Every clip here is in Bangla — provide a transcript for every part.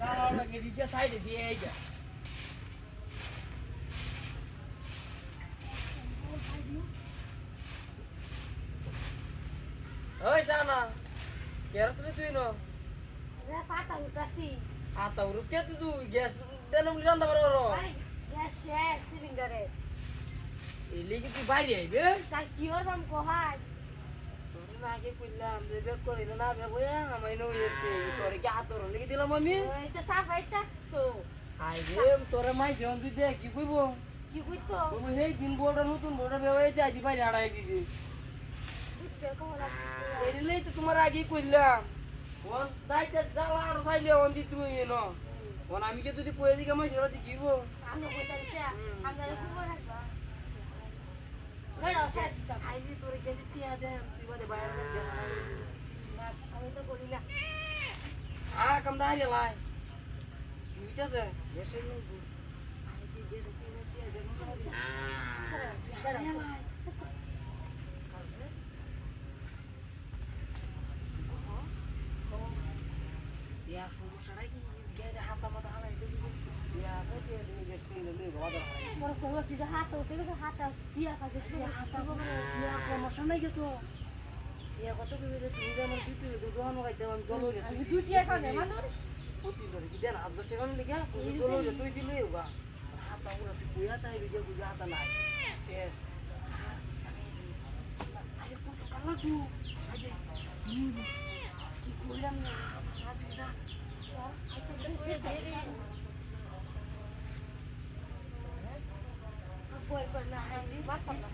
দাঁড়াওটাকে দিকে সাইডে দিয়ে এই যা ওই শানা কেরস রে তুই ন রে পাতা উঠাছি আতা উরু কে তুই গ্যাস দেনম রান্দা পারো গ্যাস শেষ সিলিন্ডারে এই লিগে তুই বাইরে আইবে তাই কি করবাম কোহাই তোর না আগে কইলাম যে বেক করিল না বেক হইয়া আমাই নই এতে তোরে কি হাত ধরে লিগে দিলাম আমি এটা সাফাইটা তো আই রে তোরে মাই জন তুই দেখ কি কইবো কি কইতো তুমি এই দিন বোর্ডের নতুন বোর্ডের বেওয়াই যাই দি বাইরে হাড়াই দিছি বুঝতে কোলা এরিলেই তো তোমার আগে কইলাম ওন দাইতে জ্বালা আর ফাইলে ওন দি তুই এনো ওন আমি কে যদি কই দিকে মাই সেটা দিব আমি কইতাছি আমরা কি করবা মেড়া সাথ আইবি তোরে কেজি টিয়া দে তুই বাদে বাইরে দে না আমি তো করি না আ কম দাঁড়িয়ে লাই মিটা দে এসে নেই আইবি দে তুই টিয়া দে দাঁড়িয়ে লাই ইয়া সমস্যাটা কি গেলে হাতা মাথা হালাই দিবি ইয়া কইতে দিবি যে তুই লই বাবা মোর কোলা কি হাত উঠে গেছে হাত দিয়া কাজে হাতা ইয়া সমস্যা নাই তো ইয়া কত কি রে তুই যে আমার দিতে দোকান গাইতে আমি জল হই আমি দুটি এখন মানুষ প্রতি ধরে কি দেন আদর টাকা লিখা তুই জল হই তুই দিলে হোগা হাতা উড়া তুই বুয়া তাই বিজে বুঝা হাতা নাই শেষ আরে কত কালা তুই আজে কি করলাম না আজ না বই কর না আমি মাথা না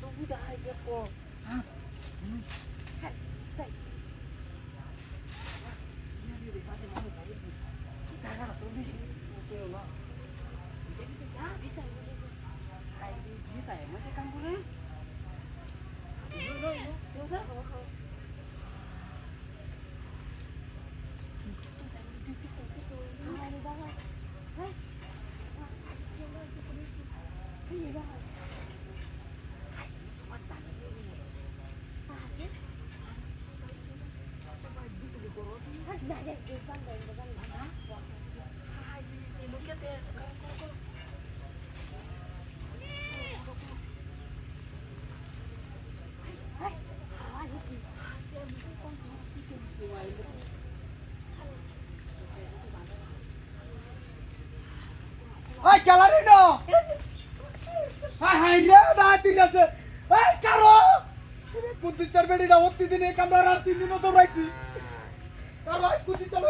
তো বুঝা আই দেখো হ্যাঁ সাই bisa Ay, Calarino! Ay, রে দাঁতি গেছে এই কারো কুদ্দু চার বেড়িটা 3 দিনে কামড়ার আর 3 দিনও দৌড়াইছি কারো আজ কুদ্দু চালু